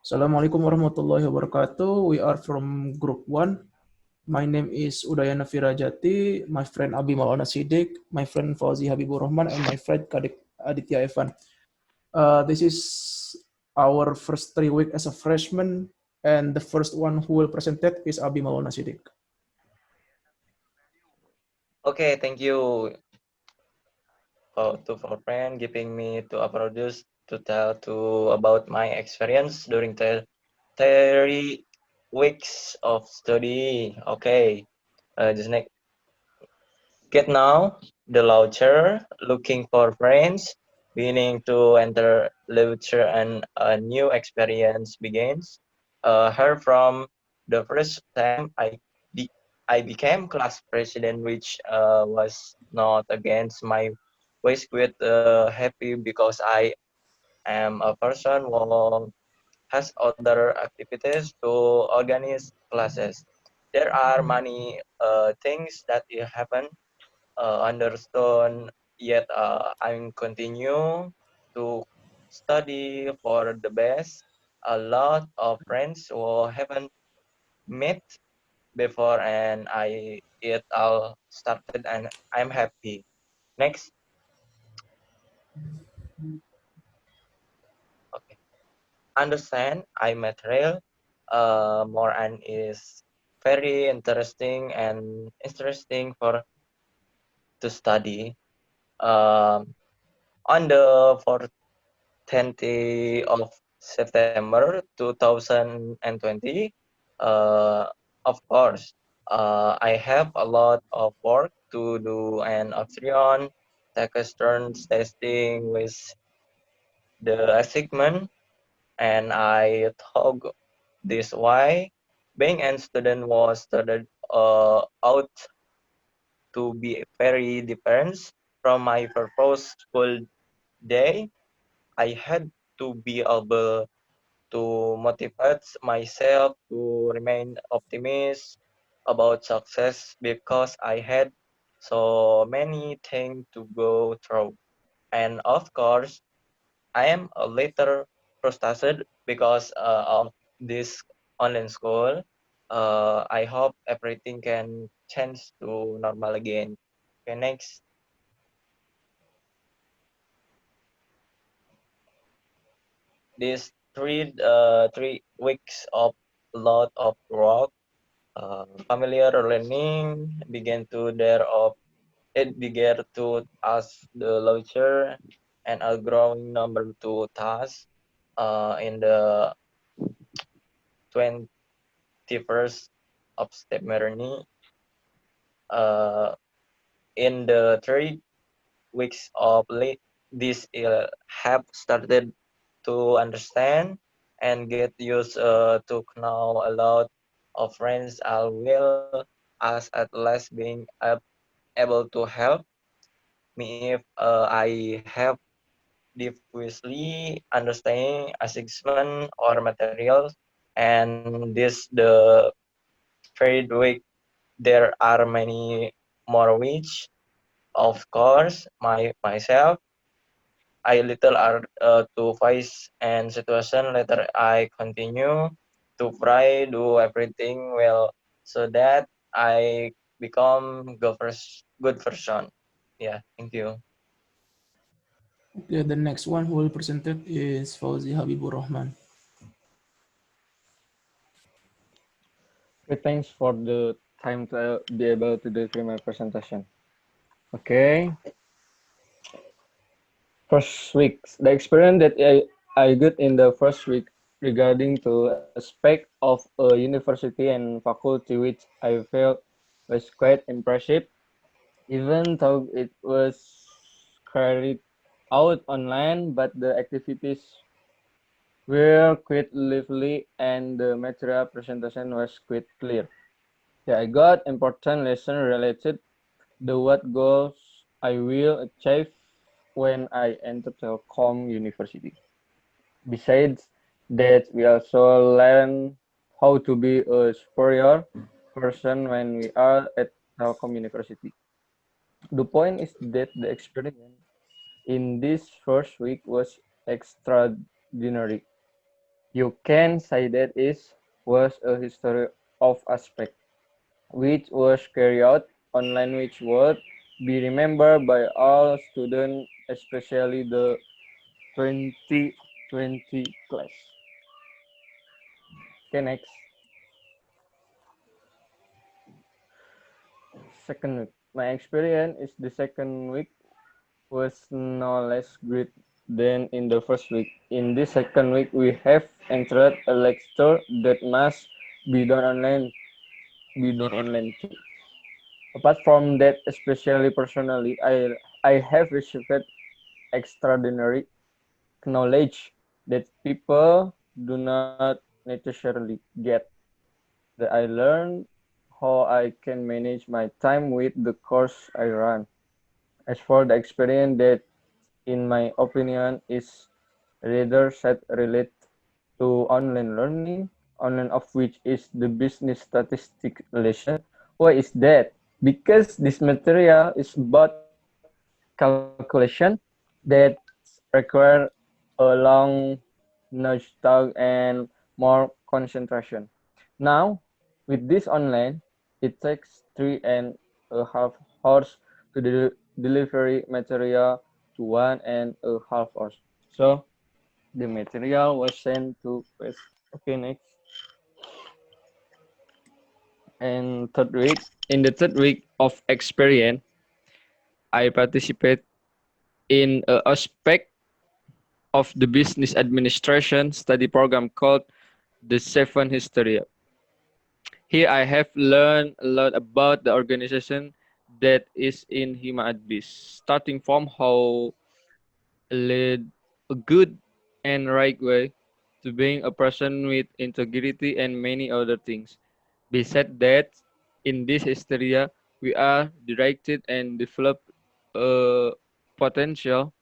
Assalamualaikum warahmatullahi wabarakatuh. We are from Group 1. My name is Udayana Firajati, my friend Abi Maulana Siddiq, my friend Fauzi Habibur Rahman, and my friend Kadek Aditya Evan. This is our first 3 week as a freshman, and the first one who will present it is Abi Maulana Siddiq. Okay, thank you for friend giving me to introduce to tell to about my experience during the 3 weeks of study. Okay, just next get now the launcher looking for friends, beginning to enter literature and a new experience begins. Her from the first time be, I became class president, which was not against my wish, quite happy because I am a person who has other activities to organize classes. There are many things that happen understand, yet I'm continue to study for the best. A lot of friends who haven't met before, and it all started, and I'm happy. Next, okay. Understand I material more and is very interesting for to study. Um, on the 20th of September 2020, uh, of course, I have a lot of work to do and Austrian take a turns testing with the assignment, and I thought this why being a student was started out to be very different from my first school day. I had to be able to motivate myself to remain optimistic about success because I had so many things to go through. And of course, I am a little frustrated because of this online school. I hope everything can change to normal again. Okay, next. These 3 weeks of lot of work, familiar learning began to there of it began to ask the launcher and a growing number to tasks in the 21st of September. Uh, in the 3 weeks of late, this have started to understand and get used to know a lot of friends I will as at last being able to help me if I have diffusely understanding assessment or materials, and this the third week there are many more which of course myself I little are to face and situation later I continue to try do everything well so that I become good person. Yeah, thank you. Okay, the next one who will present it is Fauzi Habibur Rahman. Okay, thanks for the time to be able to do my presentation. Okay, first week, the experience that I got in the first week regarding to aspect of a university and faculty which I felt was quite impressive, even though it was carried out online, but the activities were quite lively and the material presentation was quite clear. Yeah, I got important lesson related to what goals I will achieve when I enter Telkom University. Besides that, we also learn how to be a superior person when we are at Telkom University. The point is that the experience in this first week was extraordinary. You can say that it was a history of aspect, which was carried out online, which would be remembered by all students, especially the 2020 class. Okay, next. Second week. My experience is the second week was no less great than in the first week. In this second week, we have entered a lecture that must be done online too. Apart from that, especially personally, I have received extraordinary knowledge that people do not necessarily get. That I learned how I can manage my time with the course I run. As for the experience that, in my opinion, is rather set relate to online learning, online of which is the business statistic lesson. Why is that? Because this material is about calculation that require a long nudge talk and more concentration. Now, with this online, it takes 3.5 hours to delivery material to 1.5 hours. So the material was sent to West. Okay, next. And third week, in the third week of experience, I participate in a aspect of the business administration study program called the Seven Hysteria. Here I have learned a lot about the organization that is in Hima Adbis, starting from how lead a good and right way to being a person with integrity and many other things. Besides that, in this hysteria, we are directed and develop a potential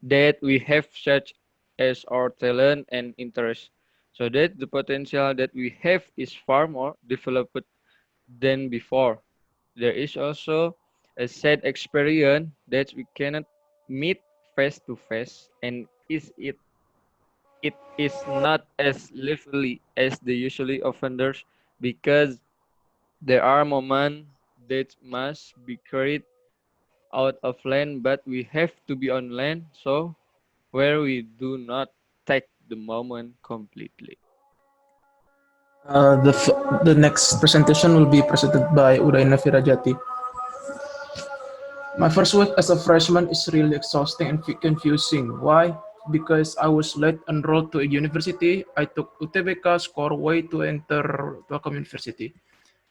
that we have such as our talent and interest. So that the potential that we have is far more developed than before. There is also a sad experience that we cannot meet face to face, and it is not as lively as the usually offenders because there are moments that must be carried out offline, but we have to be online, so where we do not take the moment completely. The next presentation will be presented by Udayana Firajati. My first week as a freshman is really exhausting and confusing. Why? Because I was late enrolled to a university. I took UTBK score way to enter Telkom University.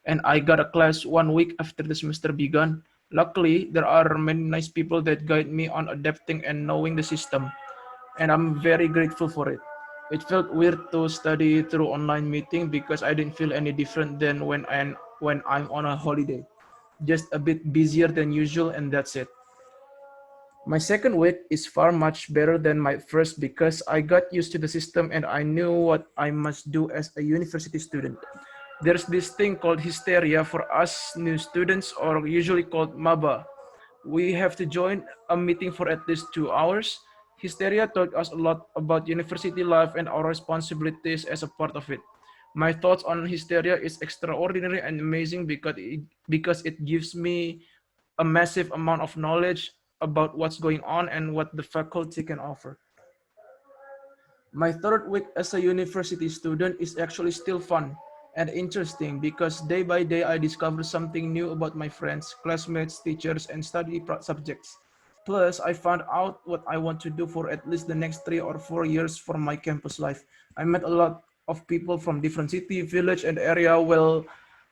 And I got a class 1 week after the semester began. Luckily, there are many nice people that guide me on adapting and knowing the system. And I'm very grateful for it. It felt weird to study through online meeting because I didn't feel any different than when I'm on a holiday. Just a bit busier than usual, and that's it. My second week is far much better than my first because I got used to the system and I knew what I must do as a university student. There's this thing called hysteria for us new students, or usually called MABA. We have to join a meeting for at least 2 hours. Hysteria taught us a lot about university life and our responsibilities as a part of it. My thoughts on hysteria is extraordinary and amazing because it gives me a massive amount of knowledge about what's going on and what the faculty can offer. My third week as a university student is actually still fun and interesting because day by day I discover something new about my friends, classmates, teachers, and study subjects. Plus, I found out what I want to do for at least the next 3 or 4 years for my campus life. I met a lot of people from different city, village, and area. Well,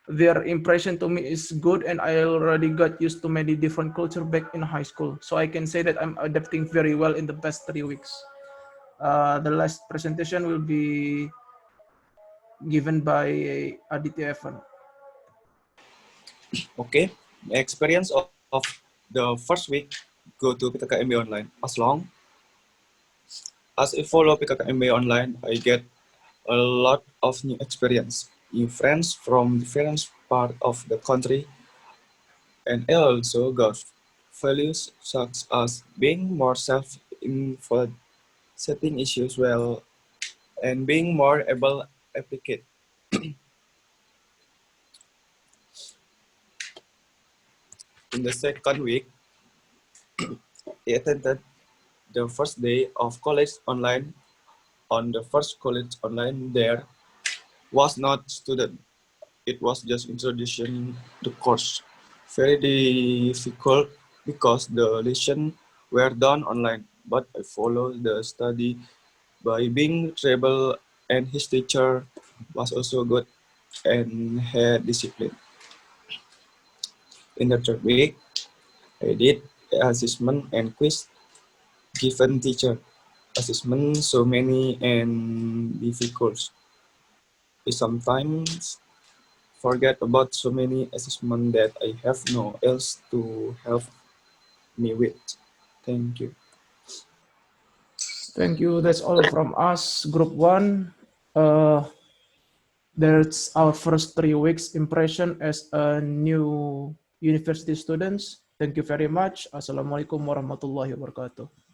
their impression to me is good, and I already got used to many different culture back in high school. So I can say that I'm adapting very well in the past 3 weeks. The last presentation will be given by Aditya Evan. Okay, the experience of the first week go to PKKMB online. As I follow PKKMB online, I get a lot of new experience, new friends from different part of the country, and I also got values such as being more self-involved, setting issues well, and being more able applicate. In the second week, I attended the first day of college online. On the first college online, there was not student. It was just introduction to course. Very difficult because the lesson were done online, but I followed the study by being rebel, and his teacher was also good and had discipline. In the third week, I did assessment and quiz given teacher. Assessment so many and difficult. I sometimes forget about so many assessment that I have no else to help me with. Thank you. Thank you. That's all from us, Group 1. That's our first 3 weeks impression as a new university students. Thank you very much. Assalamualaikum warahmatullahi wabarakatuh.